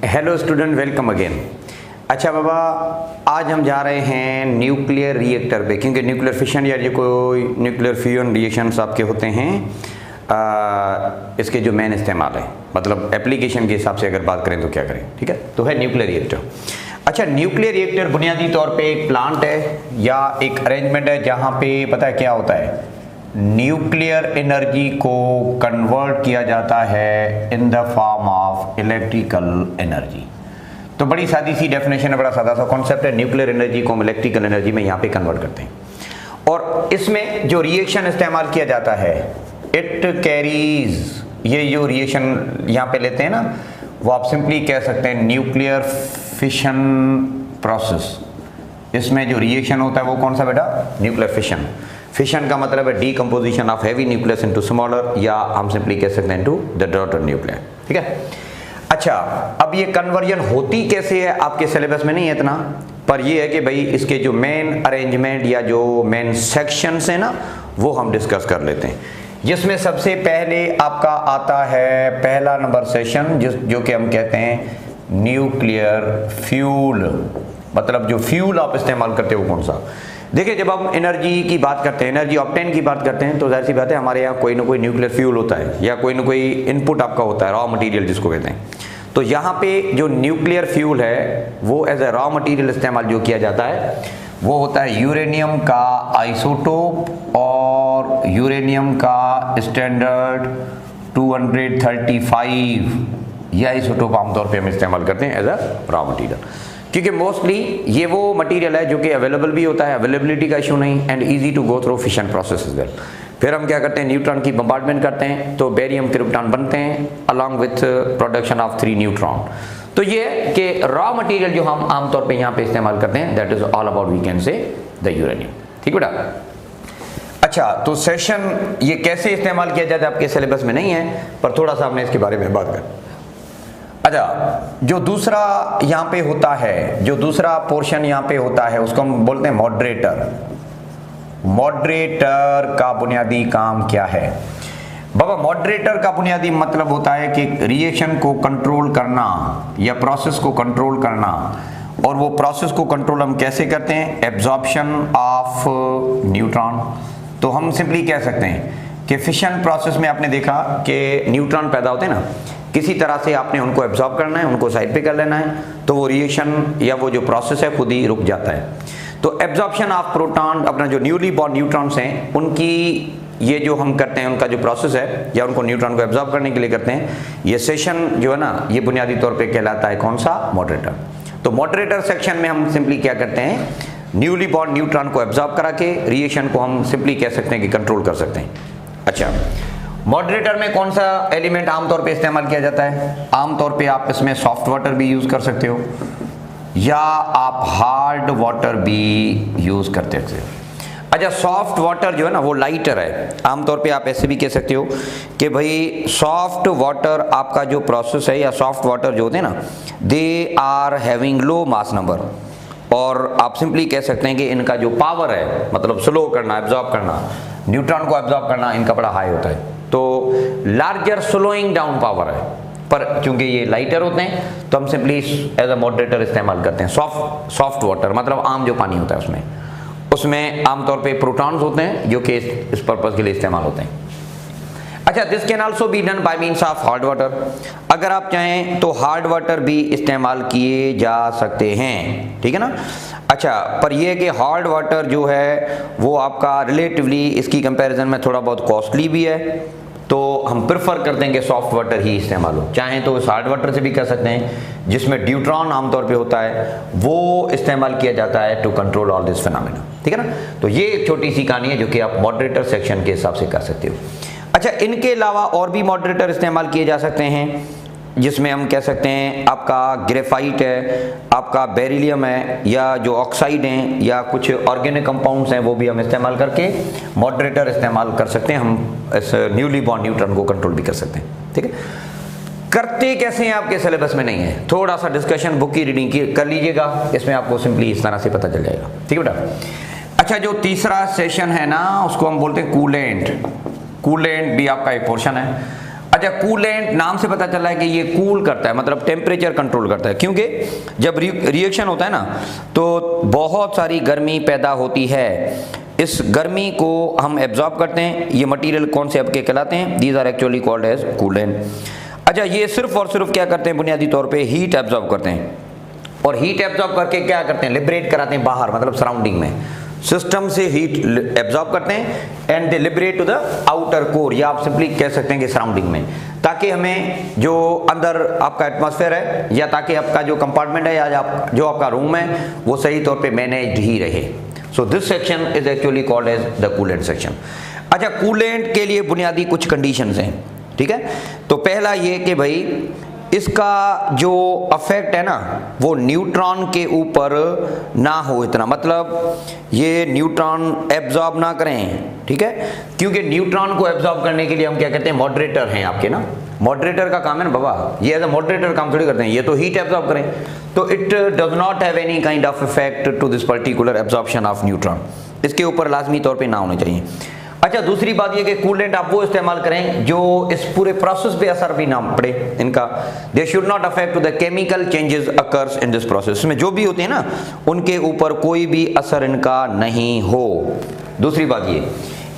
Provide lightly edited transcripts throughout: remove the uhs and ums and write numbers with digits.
Hello student, welcome again. अच्छा बाबा, आज हम जा रहे हैं न्यूक्लियर रिएक्टर पे, क्योंकि न्यूक्लियर फिशन या जो कोई न्यूक्लियर फ्यूजन रिएक्शंस आपके होते हैं इसके जो मेन इस्तेमाल है, मतलब एप्लीकेशन के हिसाब से अगर बात करें तो क्या करें, ठीक है। तो है न्यूक्लियर रिएक्टर। अच्छा, न्यूक्लियर रिएक्टर बुनियादी तौर पे एक प्लांट है या एक अरेंजमेंट है जहाँ पे पता है क्या होता है, न्यूक्लियर एनर्जी को कन्वर्ट किया जाता है in the form of electrical energy. तो बड़ी सादी सी डेफिनेशन है, बड़ा सादा सा कॉन्सेप्ट है। न्यूक्लियर एनर्जी को हम इलेक्ट्रिकल एनर्जी में यहाँ पे कन्वर्ट करते हैं, और इसमें जो रिएक्शन इस्तेमाल किया जाता है इट कैरीज, ये जो रिएक्शन यहाँ पे लेते हैं ना, वो आप सिंपली कह सकते हैं न्यूक्लियर फिशन प्रोसेस। इसमें जो रिएक्शन होता है वो कौन सा बेटा, न्यूक्लियर फिशन। फिशन का मतलब है decomposition of heavy nucleus into smaller, या हम सिंपली कह सकते हैं इनटू द डॉटर न्यूक्लियर, ठीक है। अच्छा, अब ये कन्वर्जन होती कैसे है आपके सिलेबस में नहीं है इतना, पर ये है कि भाई इसके जो मेन अरेंजमेंट या जो मेन सेक्शंस है ना, वो हम डिस्कस कर लेते हैं। जिसमें सबसे पहले आपका आता है पहला नंबर सेशन, जो कि हम कहते हैं न्यूक्लियर फ्यूल। मतलब जो फ्यूल आप इस्तेमाल करते हो कौन सा। देखिए, जब हम एनर्जी की बात करते हैं, एनर्जी ऑब्टेन की बात करते हैं, तो जाहिर सी बात है हमारे यहाँ कोई ना कोई न्यूक्लियर फ्यूल होता है या कोई ना कोई इनपुट आपका होता है, रॉ मटेरियल जिसको कहते हैं। तो यहाँ पे जो न्यूक्लियर फ्यूल है वो एज ए रॉ मटेरियल इस्तेमाल जो किया जाता है वो होता है यूरेनियम का आइसोटोप और यूरेनियम का स्टैंडर्ड 235 यह आइसोटोप आमतौर पे हम इस्तेमाल करते हैं एज अ रॉ मटेरियल, क्योंकि मोस्टली ये वो मटेरियल है जो कि अवेलेबल भी होता है, अवेलेबिलिटी का इशू नहीं, and easy to go through fission process is well. फिर हम क्या करते हैं, न्यूट्रॉन की बम्बार्डमेंट करते हैं, तो बेरियम क्रिप्टॉन बनते हैं along with production of 3 neutron. तो ये कि रॉ मटेरियल जो हम आमतौर पे यहाँ पे इस्तेमाल करते हैं, that is all about we can say the uranium, ठीक बेटा। अच्छा, तो सेशन ये कैसे इस्तेमाल किया जाता है आपके सिलेबस में नहीं है, पर थोड़ा सा हमने इसके बारे में बात कर। अच्छा, जो दूसरा यहाँ पे होता है, जो दूसरा पोर्शन यहाँ पे होता है उसको हम बोलते हैं मॉडरेटर। मॉडरेटर का बुनियादी काम क्या है बाबा? मॉडरेटर का बुनियादी मतलब होता है कि रिएक्शन को कंट्रोल करना या प्रोसेस को कंट्रोल करना। और वो प्रोसेस को कंट्रोल हम कैसे करते हैं? Absorption of neutron. तो हम सिंपली कह सकते हैं कि फिशन प्रोसेस में आपने देखा कि न्यूट्रॉन पैदा होते हैं ना, किसी तरह से आपने उनको एब्जॉर्ब करना है, उनको साइड पे कर लेना है, तो वो रिएक्शन या वो जो प्रोसेस है खुद ही रुक जाता है। तो एब्जॉर्प्शन ऑफ प्रोटॉन, अपना जो न्यूली बॉर्न न्यूट्रॉन्स हैं उनकी ये जो हम करते हैं उनका जो प्रोसेस है या उनको न्यूट्रॉन को एब्जॉर्ब करने के लिए करते हैं, ये सेशन जो है ना, ये बुनियादी तौर पे कहलाता है कौन सा? मॉडरेटर। तो मॉडरेटर सेक्शन में हम सिंपली क्या करते हैं, न्यूली बॉर्न न्यूट्रॉन को एब्जॉर्ब करा के रिएक्शन को हम सिंपली कह सकते हैं कि कंट्रोल कर सकते हैं। अच्छा, मॉडरेटर में कौन सा एलिमेंट आमतौर पे इस्तेमाल किया जाता है? आमतौर पे आप इसमें सॉफ्ट वाटर भी यूज कर सकते हो या आप हार्ड वाटर भी यूज करते हो। अच्छा, सॉफ्ट वाटर जो है ना वो लाइटर है। आमतौर पे आप ऐसे भी कह सकते हो कि भाई सॉफ्ट वाटर आपका जो प्रोसेस है या सॉफ्ट वाटर जो होते हैं ना, they are having low mass number, और आप सिंपली कह सकते हैं कि इनका जो पावर है, मतलब स्लो करना, एब्जॉर्ब करना, न्यूट्रॉन को एब्जॉर्ब करना, इनका बड़ा हाई होता है। तो लार्जर स्लोइंग डाउन पावर है, पर चूंकि ये लाइटर होते हैं तो हम सिंपली एज अ मॉडरेटर इस्तेमाल करते हैं। सॉफ्ट वाटर मतलब आम जो पानी होता है उसमें आमतौर पे प्रोटॉन्स होते हैं जो कि इस पर्पस के लिए इस्तेमाल होते हैं। अच्छा, this can also be done by means of hard water. अगर आप चाहें तो हार्ड वाटर भी इस्तेमाल किए जा सकते हैं, ठीक है ना। अच्छा, पर यह कि हार्ड वाटर जो है वो आपका रिलेटिवली इसकी कंपैरिजन में थोड़ा बहुत कॉस्टली भी है, तो हम प्रेफर करते हैं कि सॉफ्ट वाटर ही इस्तेमाल हो। चाहें तो हार्ड वाटर से भी कर सकते हैं जिसमें ड्यूट्रॉन आमतौर पे होता है, वो इस्तेमाल किया जाता है to control all this phenomena, ठीक है ना। तो ये एक छोटी सी कहानी है जो कि आप मॉडरेटर सेक्शन के हिसाब से कर सकते हो। अच्छा, इनके अलावा और भी मॉडरेटर इस्तेमाल किए जा सकते हैं, जिसमें हम कह सकते हैं आपका ग्रेफाइट है, आपका बेरिलियम है, या जो ऑक्साइड हैं या कुछ ऑर्गेनिक कंपाउंड्स हैं, वो भी हम इस्तेमाल करके मॉडरेटर इस्तेमाल कर सकते हैं। हम इस न्यूली बॉर्न न्यूट्रॉन को कंट्रोल भी कर सकते हैं, ठीक है। करते कैसे हैं आपके सिलेबस में नहीं है, थोड़ा सा डिस्कशन बुक की रीडिंग की कर लीजिएगा, इसमें आपको सिंपली इस तरह से पता चल जाएगा, ठीक है बेटा। अच्छा, जो तीसरा सेशन है ना उसको हम बोलते हैं कूलेंट। कूलेंट भी आपका एक पोर्शन है। अच्छा, कूलेंट नाम से पता चला है कि ये कूल करता है, मतलब टेम्परेचर कंट्रोल करता है, क्योंकि जब रिएक्शन होता है ना तो बहुत सारी गर्मी पैदा होती है, इस गर्मी को हम एब्जॉर्ब करते हैं। ये मटेरियल कौन से आपके कहलाते हैं? These are actually called as coolant. अच्छा, ये सिर्फ और सिर्फ क्या करते हैं? बुनियादी तौर पे हीट एब्जॉर्ब करते हैं, और हीट एब्जॉर्ब करके क्या करते हैं? लिबरेट कराते हैं बाहर, मतलब सराउंडिंग में सिस्टम से हीट एब्जॉर्ब करते हैं and they liberate to the outer core, या आप सिंपली कह सकते हैं कि सराउंडिंग में, ताकि हमें जो अंदर आपका एटमॉस्फेयर है या ताकि आपका जो कंपार्टमेंट है या जो आपका रूम है वो सही तौर पे मैनेज्ड ही रहे। So this section is actually called as the coolant section. अच्छा, कूलेंट के लिए बुनियादी कुछ कंडीशंस हैं, ठीक है। तो पहला ये कि भाई इसका जो अफेक्ट है ना वो न्यूट्रॉन के ऊपर ना हो इतना, मतलब ये न्यूट्रॉन एब्जॉर्ब ना करें, ठीक है, क्योंकि न्यूट्रॉन को एब्जॉर्ब करने के लिए हम क्या कहते हैं? मॉडरेटर हैं आपके ना, मॉडरेटर का काम है ना बाबा, ये एज अ मॉडरेटर काम थोड़ी करते हैं, ये तो हीट एब्जॉर्ब करें, तो it does not have any kind of effect to this particular absorption of neutron, इसके ऊपर लाजमी तौर पे ना होने चाहिए। अच्छा, दूसरी बात ये कि कूलेंट आप वो इस्तेमाल करें जो इस पूरे प्रोसेस पे असर भी ना पड़े इनका, they should not affect to the chemical changes occurs in this process, में जो भी होते हैं ना उनके ऊपर कोई भी असर इनका नहीं हो। दूसरी बात ये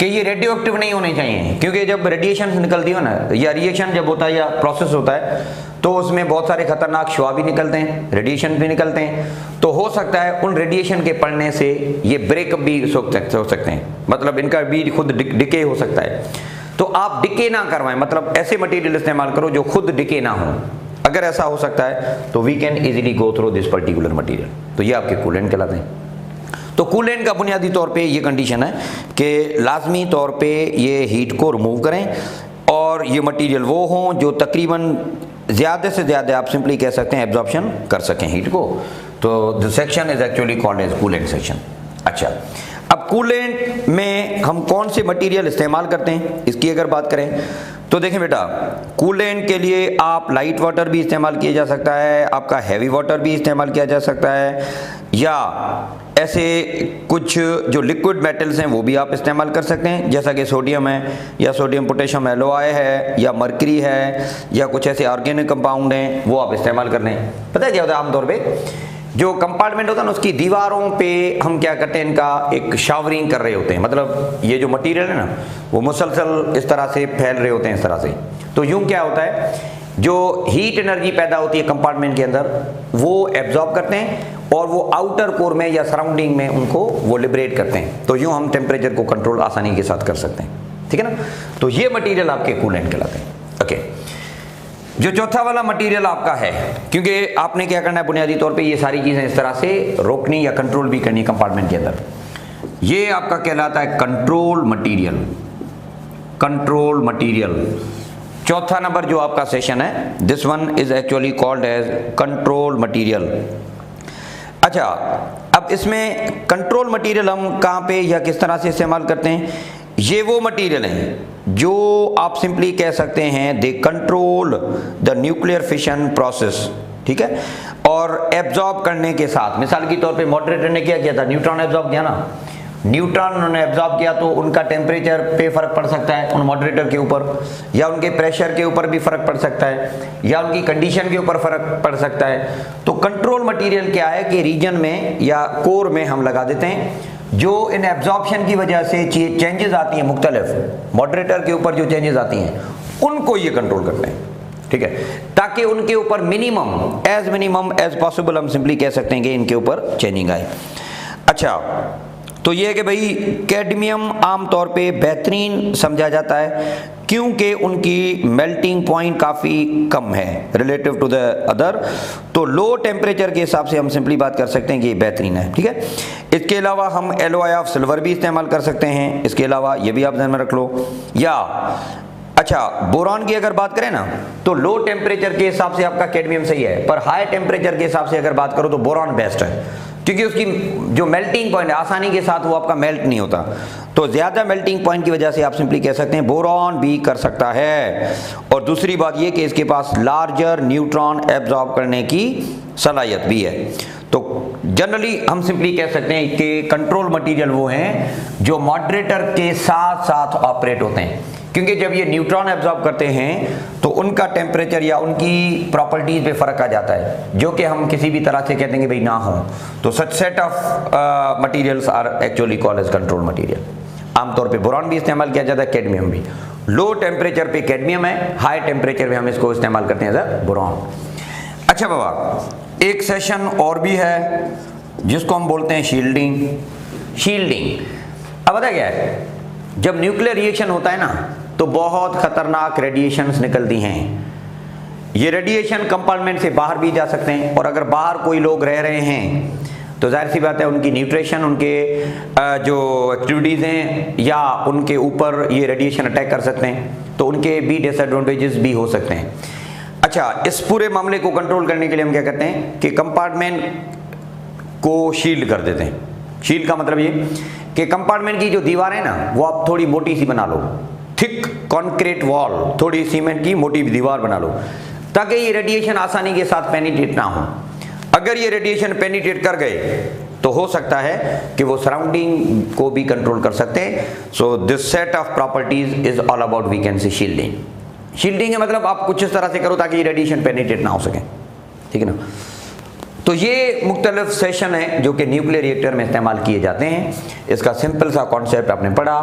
कि ये रेडियो एक्टिव नहीं होने चाहिए, क्योंकि जब रेडिएशन निकलती हो ना, या रिएक्शन जब होता है या प्रोसेस होता है तो उसमें बहुत सारे खतरनाक शुआ भी निकलते हैं, रेडिएशन भी निकलते हैं, तो हो सकता है उन रेडिएशन के पड़ने से ये ब्रेकअप भी हो सकते हैं, मतलब इनका भी खुद डिके हो सकता है। तो आप डिके ना करवाएं, मतलब ऐसे मटेरियल इस्तेमाल करो जो खुद डिके ना हो, अगर ऐसा हो सकता है तो we can easily go through this particular material, तो ये आपके कूलेंट कहलाते हैं। तो कूलेंट का बुनियादी तौर पे ये कंडीशन है कि लाजमी तौर पे ये हीट को रिमूव करें, और ये मटेरियल वो हों जो तकरीबन ज़्यादा से ज़्यादा आप सिंपली कह सकते हैं एब्जॉर्प्शन कर सकें हीट को। तो the section is actually called as coolant section. अच्छा, अब कूलेंट में हम कौन से मटेरियल इस्तेमाल करते हैं इसकी अगर बात करें तो देखें बेटा, कूलेंट के लिए आप लाइट वाटर भी इस्तेमाल किया जा सकता है, आपका हैवी वाटर भी इस्तेमाल किया जा सकता है, या ऐसे कुछ जो लिक्विड मेटल्स हैं वो भी आप इस्तेमाल कर सकते हैं, जैसा कि सोडियम है या सोडियम पोटेशियम एलोय है या मरकरी है या कुछ ऐसे ऑर्गेनिक कंपाउंड हैं, वो आप इस्तेमाल कर लें। पता है क्या होता है? आमतौर पे जो कंपार्टमेंट होता है ना उसकी दीवारों पे हम क्या करते हैं, इनका एक शावरिंग कर रहे होते हैं, मतलब ये जो मटेरियल है ना वो मुसलसल इस तरह से फैल रहे होते हैं इस तरह से। तो यूं क्या होता है, जो हीट एनर्जी पैदा होती है कंपार्टमेंट के अंदर वो एब्जॉर्ब करते हैं और वो आउटर कोर में या सराउंडिंग में उनको वो लिबरेट करते हैं, तो यूं हम टेम्परेचर को कंट्रोल आसानी के साथ कर सकते हैं, ठीक है ना। तो ये मटेरियल आपके कूलेंट कहलाते हैं। ओके, जो चौथा वाला मटेरियल आपका है, क्योंकि आपने क्या करना है बुनियादी तौर पे ये सारी चीजें इस तरह से रोकनी या कंट्रोल भी करनी कंपार्टमेंट के अंदर, ये आपका कहलाता है कंट्रोल मटेरियल। कंट्रोल मटेरियल चौथा नंबर जो आपका सेशन है, this one is actually called as control material. अच्छा, अब इसमें कंट्रोल मटेरियल हम कहाँ पे या किस तरह से इस्तेमाल करते हैं? ये वो मटेरियल हैं जो आप सिंपली कह सकते हैं they control the nuclear fission process, ठीक है, और एब्जॉर्ब करने के साथ, मिसाल के तौर पे मॉडरेटर ने क्या किया था, न्यूट्रॉन एब्जॉर्ब किया ना, न्यूट्रॉन उन्होंने एब्जॉर्ब किया तो उनका टेम्परेचर पे फर्क पड़ सकता है उन मॉडरेटर के ऊपर, या उनके प्रेशर के ऊपर भी फर्क पड़ सकता है, या उनकी कंडीशन के ऊपर फर्क पड़ सकता है। तो कंट्रोल मटेरियल क्या है कि रीजन में या कोर में हम लगा देते हैं जो इन एब्जॉर्प्शन की वजह से चेंजेस आती हैं, मुख्तलिफ मॉडरेटर के ऊपर जो चेंजेस आती हैं उनको ये कंट्रोल करते हैं, ठीक है, ताकि उनके ऊपर मिनिमम एज पॉसिबल हम सिंपली कह सकते हैं कि इनके ऊपर चेंजिंग आए। अच्छा, तो ये है कि भाई कैडमियम आमतौर पे बेहतरीन समझा जाता है क्योंकि उनकी मेल्टिंग पॉइंट काफ़ी कम है रिलेटिव टू द अदर, तो लो टेम्परेचर के हिसाब से हम सिंपली बात कर सकते हैं कि ये बेहतरीन है, ठीक है। इसके अलावा हम एलॉय ऑफ सिल्वर भी इस्तेमाल कर सकते हैं, इसके अलावा ये भी आप ध्यान में रख लो। या अच्छा, बोरॉन की अगर बात करें ना तो लो टेम्परेचर के हिसाब से आपका कैडमियम सही है, पर हाई टेम्परेचर के हिसाब से अगर बात करो तो बोरॉन बेस्ट है, क्योंकि उसकी जो मेल्टिंग पॉइंट है आसानी के साथ वो आपका मेल्ट नहीं होता, तो ज़्यादा मेल्टिंग पॉइंट की वजह से आप सिंपली कह सकते हैं बोरॉन भी कर सकता है। और दूसरी बात ये कि इसके पास लार्जर न्यूट्रॉन एब्जॉर्ब करने की सलाहियत भी है। तो जनरली हम सिंपली कह सकते हैं कि कंट्रोल मटेरियल वो हैं जो मॉडरेटर के साथ साथ ऑपरेट होते हैं, क्योंकि जब ये न्यूट्रॉन एब्जॉर्ब करते हैं तो उनका टेम्परेचर या उनकी प्रॉपर्टीज पे फर्क आ जाता है, जो कि हम किसी भी तरह से कहते हैं कि भाई ना हो। तो such set of materials are actually called as control material. आमतौर पे बोरॉन भी इस्तेमाल किया जाता है, कैडमियम भी। लो टेम्परेचर पे कैडमियम है, हाई टेम्परेचर पे हम इसको इस्तेमाल करते हैं एज अ बोरॉन। अच्छा बाबा, एक सेशन और भी है जिसको हम बोलते हैं शील्डिंग। अब पता क्या है, जब न्यूक्लियर रिएक्शन होता है ना तो बहुत खतरनाक रेडिएशंस निकलती हैं। ये रेडिएशन कंपार्टमेंट से बाहर भी जा सकते हैं, और अगर बाहर कोई लोग रह रहे हैं तो जाहिर सी बात है उनकी न्यूट्रिशन, उनके जो एक्टिविटीज़ हैं या उनके ऊपर ये रेडिएशन अटैक कर सकते हैं, तो उनके भी डिसएडवांटेजेस भी हो सकते हैं। अच्छा, इस पूरे मामले को कंट्रोल करने के लिए हम क्या करते हैं कि कंपार्टमेंट को शील्ड कर देते हैं। शील्ड का मतलब ये कि कंपार्टमेंट की जो दीवार है ना वो आप थोड़ी मोटी सी बना लो, थिक कॉन्क्रीट वॉल, थोड़ी सीमेंट की मोटी दीवार बना लो, ताकि ये रेडिएशन आसानी के साथ पेनिट्रेट ना हो। अगर ये रेडिएशन पेनिट्रेट कर गए तो हो सकता है कि वो सराउंडिंग को भी कंट्रोल कर सकते हैं। So this set of properties is all about we can say shielding. Shielding का मतलब आप कुछ इस तरह से करो ताकि ये रेडिएशन पेनिट्रेट ना हो सके, ठीक है ना। तो ये मुख्तलिफ सेशन है जो कि न्यूक्लियर रिएक्टर में इस्तेमाल किए जाते हैं। इसका सिंपल सा कॉन्सेप्ट आपने पढ़ा।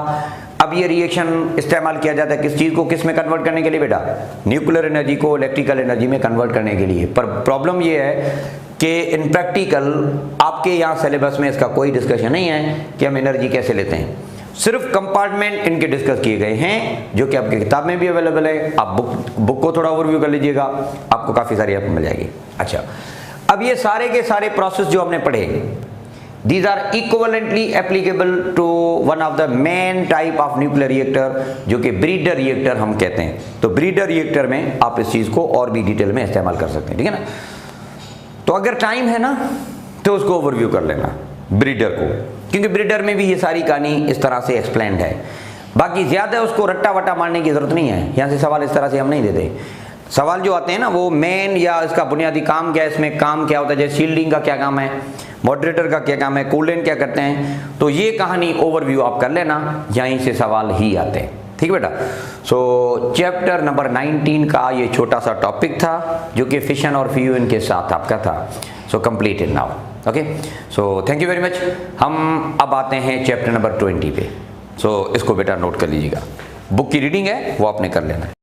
अब ये रिएक्शन इस्तेमाल किया जाता है किस चीज़ को किस में कन्वर्ट करने के लिए बेटा? न्यूक्लियर एनर्जी को इलेक्ट्रिकल एनर्जी में कन्वर्ट करने के लिए। पर प्रॉब्लम ये है कि इन प्रैक्टिकल आपके यहाँ सिलेबस में इसका कोई डिस्कशन नहीं है कि हम एनर्जी कैसे लेते हैं। सिर्फ कंपार्टमेंट इनके डिस्कस किए गए हैं जो कि आपकी किताब में भी अवेलेबल है। आप बुक को थोड़ा ओवरव्यू कर लीजिएगा, आपको काफ़ी सारी आपको मिल जाएगी। अच्छा, अब ये सारे के सारे प्रोसेस जो हमने पढ़े, these are equivalently applicable to one of the main type of nuclear reactor जो कि ब्रीडर रिएक्टर हम कहते हैं। तो ब्रीडर रिएक्टर में आप इस चीज़ को और भी डिटेल में इस्तेमाल कर सकते हैं, ठीक है ना। तो अगर टाइम है ना तो उसको ओवरव्यू कर लेना ब्रीडर को, क्योंकि ब्रीडर में भी ये सारी कहानी इस तरह से एक्सप्लेन्ड है। बाकी ज़्यादा उसको रट्टा वट्टा मारने की ज़रूरत नहीं है। यहाँ से सवाल इस तरह से हम नहीं देते। सवाल जो आते हैं ना वो मेन या इसका बुनियादी काम क्या है, इसमें काम क्या होता है, जैसे शील्डिंग का क्या काम है, मॉडरेटर का क्या काम है, कूलेंट क्या करते हैं, तो ये कहानी ओवरव्यू आप कर लेना, यहीं से सवाल ही आते हैं, ठीक है बेटा। सो चैप्टर नंबर 19 का ये छोटा सा टॉपिक था जो कि फिशन और फ्यूजन के साथ आपका था। So completed now, okay. So thank you very much. हम अब आते हैं चैप्टर नंबर 20 पे। सो इसको बेटा नोट कर लीजिएगा, बुक की रीडिंग है वो आपने कर लेना है।